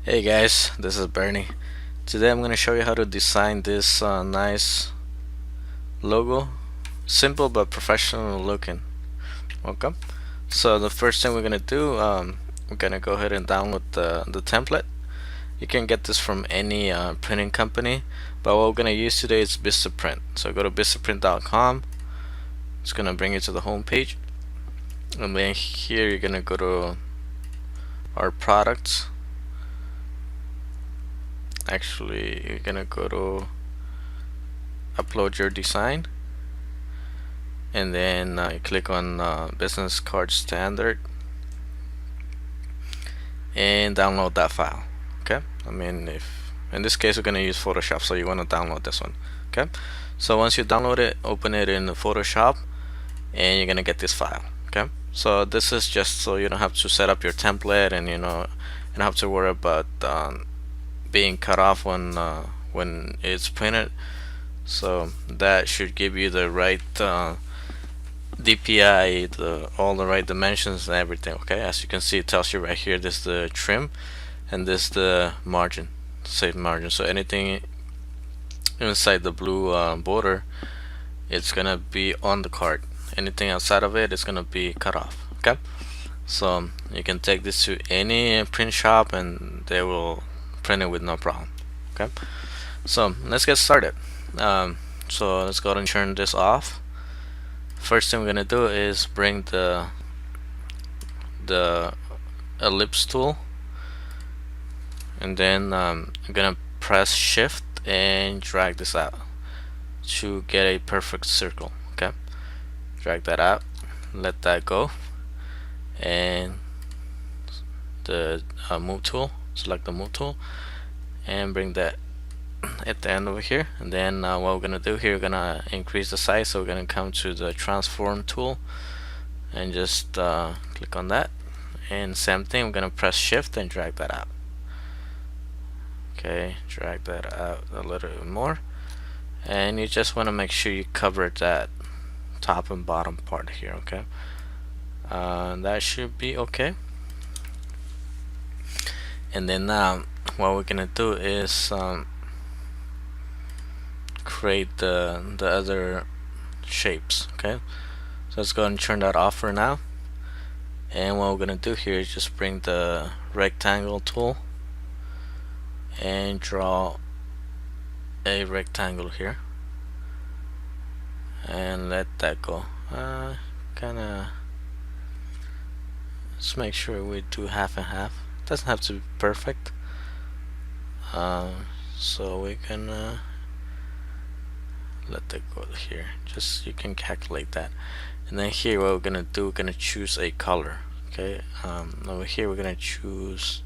Hey guys, this is Bernie. Today I'm going to show you how to design this nice logo. Simple but professional looking. Okay. So the first thing we're going to do, we're going to go ahead and download the template. You can get this from any printing company, but what we're going to use today is Vistaprint. So go to vistaprint.com. It's going to bring you to the home page. And then here you're going to go to our products. Actually, you're going to go to upload your design, and then you click on business card standard and download that file. Okay, I mean, if in this case we're going to use Photoshop, so you want to download this one. Okay, so once you download it, open it in Photoshop and you're going to get this file. Okay, so this is just so you don't have to set up your template, and you don't have to worry about being cut off when it's printed. So that should give you the right DPI, all the right dimensions and everything. Okay, as you can see, it tells you right here, this is the trim and this is the margin, safe margin. So anything inside the blue border, it's gonna be on the card. Anything outside of it is gonna be cut off. Okay, so you can take this to any print shop and they will print it with no problem. Okay, so let's get started. So let's go ahead and turn this off. First thing we're gonna do is bring the ellipse tool, and then I'm gonna press shift and drag this out to get a perfect circle. Okay, drag that out, let that go, and the move tool, select the move tool and bring that at the end over here. And then what we're gonna do here, we're gonna increase the size, so we're gonna come to the transform tool and just click on that, and same thing, we're gonna press shift and drag that out. Okay, drag that out a little bit more, and you just want to make sure you cover that top and bottom part here. Okay, that should be okay. And then now what we're gonna do is create the other shapes. Okay, so let's go ahead and turn that off for now. And what we're gonna do here is just bring the rectangle tool and draw a rectangle here and let that go. Kinda, let's make sure we do half and half. Doesn't have to be perfect. So we can let that go here. Just, you can calculate that. And then here what we're gonna do, we're gonna choose a color. Okay, over here we're gonna choose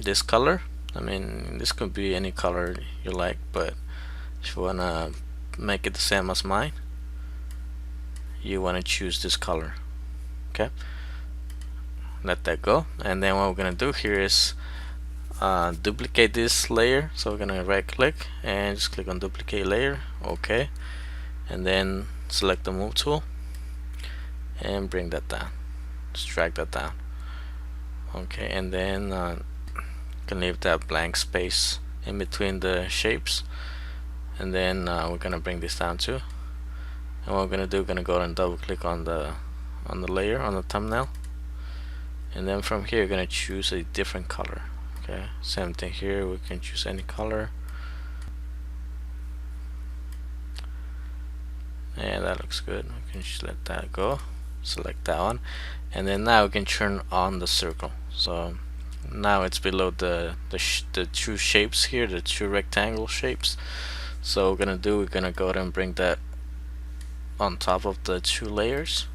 this color. I mean, this could be any color you like, but if you wanna make it the same as mine, you wanna choose this color. Okay, let that go. And then what we're gonna do here is duplicate this layer. So we're gonna right click and just click on duplicate layer. Okay, and then select the move tool and bring that down. Just drag that down. Okay, and then you can leave that blank space in between the shapes, and then we're gonna bring this down too. And what we're gonna do, we're gonna go and double click on the layer, on the thumbnail, and then from here we're gonna choose a different color. Okay, same thing here, we can choose any color. And that looks good. We can just let that go, select that one, and then now we can turn on the circle. So now it's below the two shapes here, the two rectangle shapes. So we're gonna do, we're gonna go ahead and bring that on top of the two layers,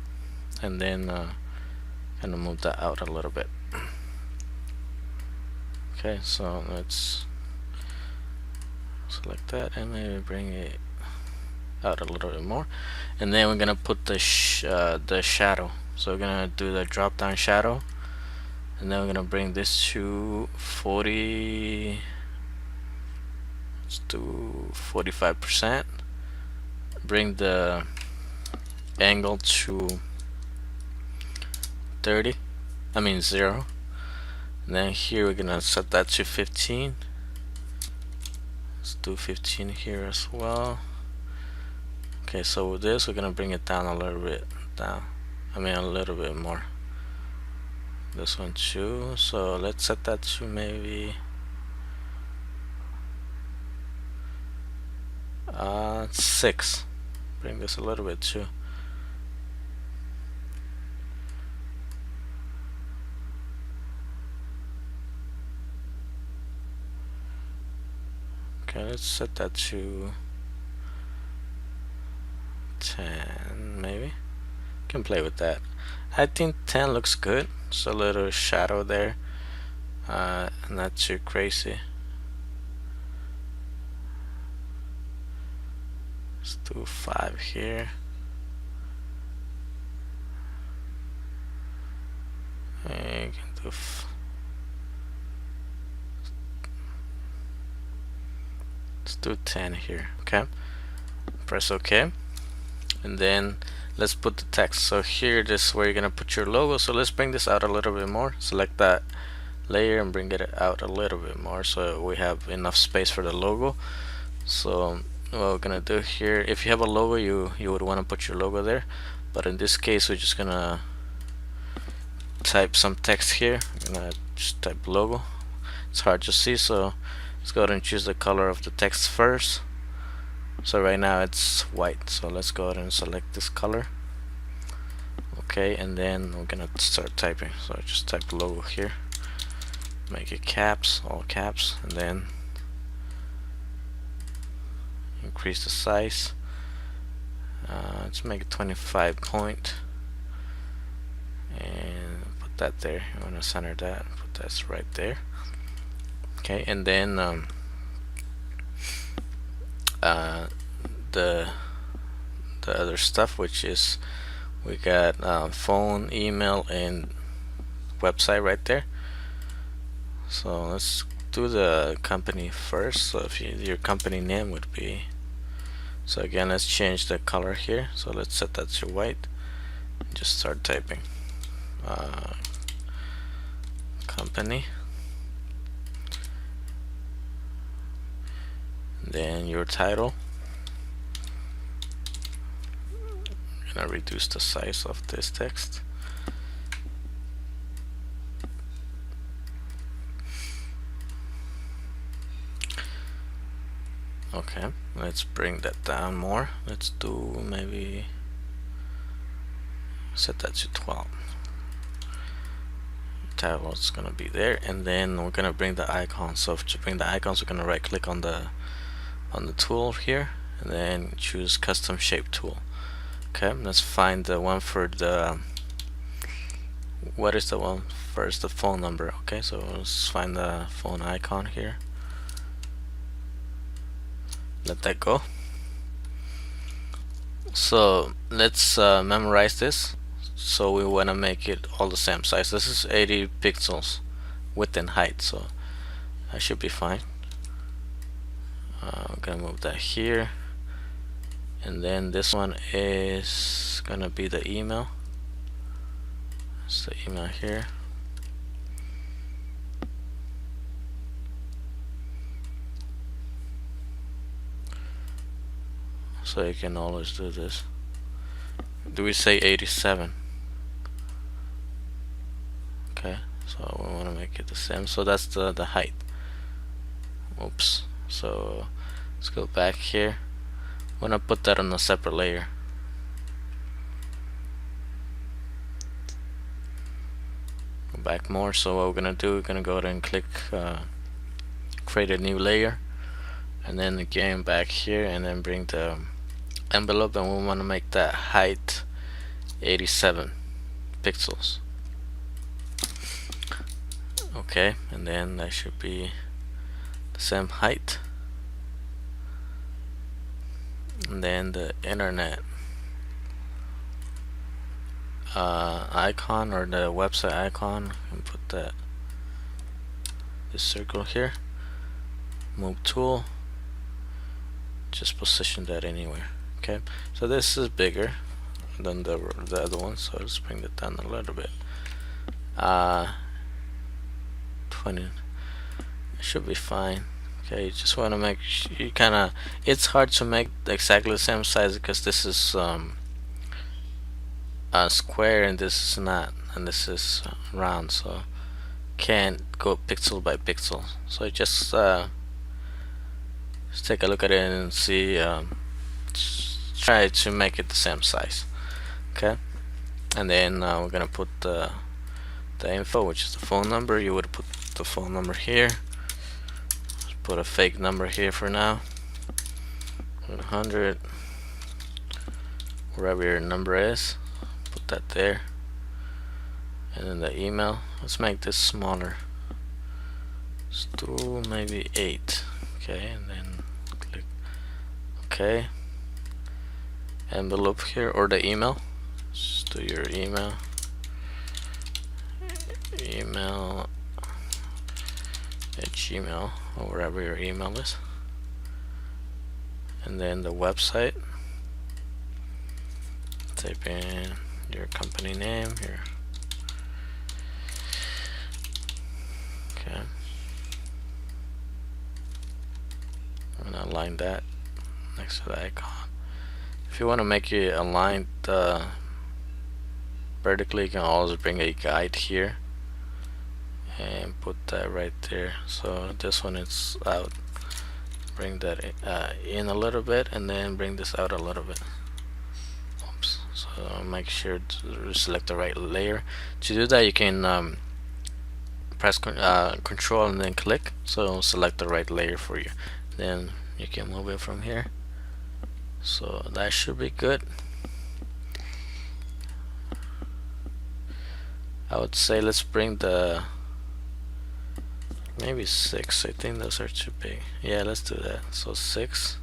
and then kind of move that out a little bit. Okay, so let's select that and maybe bring it out a little bit more, and then we're gonna put the shadow. So we're gonna do the drop down shadow, and then we're gonna bring this to 40. Let's do 45%. Bring the angle to 30. I mean 0. And then here we're gonna set that to 15. Let's do 15 here as well. Okay, so with this we're gonna bring it down a little bit down. I mean a little bit more. This one too. So let's set that to maybe 6. Bring this a little bit too. Okay, let's set that to 10 maybe. Can play with that. I think 10 looks good. Just a little shadow there. Not too crazy. Let's do 5 here. And you can do let's do 10 here. Okay, press OK, and then let's put the text. So here, this is where you're gonna put your logo. So let's bring this out a little bit more. Select that layer and bring it out a little bit more so we have enough space for the logo. So what we're gonna do here, if you have a logo, you would want to put your logo there, but in this case we're just gonna type some text here. I'm gonna just type logo. It's hard to see, so let's go ahead and choose the color of the text first. So right now it's white, so let's go ahead and select this color. Okay, and then we're gonna start typing. So just type logo here, make it caps, all caps, and then increase the size. Let's make it 25 point and put that there. You want to center that, put that right there. Okay, and then the other stuff, which is we got phone, email, and website right there. So let's do the company first. So if your company name would be, so again, let's change the color here. So let's set that to white. Just start typing. Company. Then your title. I'm gonna reduce the size of this text. Okay, let's bring that down more. Let's do maybe set that to 12. Title is gonna be there, and then we're gonna bring the icon. So to bring the icons, we're gonna right click on the tool here and then choose custom shape tool. Okay, let's find the one for the, what is the one first? The phone number. Okay, so let's find the phone icon here. Let that go. So let's memorize this. So we want to make it all the same size. This is 80 pixels width and height, so I should be fine. I'm gonna move that here, and then this one is gonna be the email. It's the email here. So you can always do this. Do we say 87? Okay, so we want to make it the same. So that's the height. Oops. So let's go back here. I want to put that on a separate layer. Go back more. So what we're gonna do, we're gonna go ahead and click create a new layer, and then again back here, and then bring the envelope, and we want to make that height 87 pixels. Okay, and then that should be the same height. And then the internet icon, or the website icon, and put that this circle here. Move tool, just position that anywhere. Okay, so this is bigger than the other one, so let's bring it down a little bit. when it should be fine. Okay, you just want to make you kind of, it's hard to make exactly the same size because this is a square and this is not, and this is round, so can't go pixel by pixel. So just take a look at it and see, try to make it the same size. Okay, and then we're gonna put the info, which is the phone number. You would put the phone number here. Just put a fake number here for now. 100, wherever your number is, put that there. And then the email, let's make this smaller. Let's do maybe 8. Okay, and then click OK. Envelope here, or the email. Just do your email at Gmail, or wherever your email is. And then the website, type in your company name here. Okay, I'm gonna align that next to the icon. If you want to make it aligned vertically, you can always bring a guide here and put that right there. So this one is out. Bring that in a little bit, and then bring this out a little bit. Oops. So make sure to select the right layer. To do that, you can press control and then click, so select the right layer for you. Then you can move it from here. So that should be good. I would say let's bring the maybe 6. I think those are too big. Yeah, let's do that. So 6.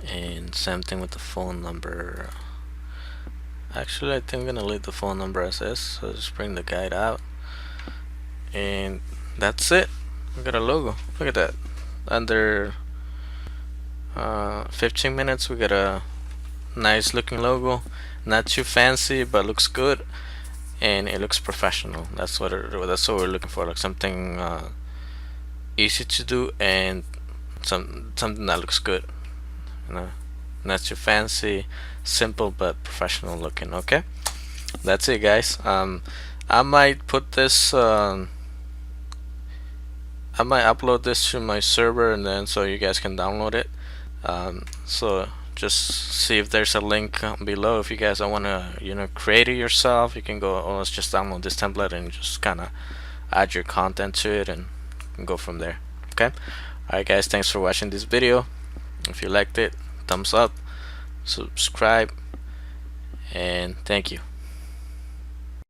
And same thing with the phone number. Actually, I think I'm gonna leave the phone number as is. So just bring the guide out, and that's it. We got a logo. Look at that. Under 15 minutes, we got a nice looking logo. Not too fancy, but looks good, and it looks professional. That's what we're looking for. Like something easy to do and something that looks good. You know, not too fancy, simple but professional looking. Okay, that's it, guys. I might put this. I might upload this to my server, and then so you guys can download it. So just see if there's a link below. If you guys don't want to, create it yourself, you can go. Oh, let's just download this template and just kind of add your content to it and go from there. Okay. Alright, guys. Thanks for watching this video. If you liked it, thumbs up, subscribe, and thank you.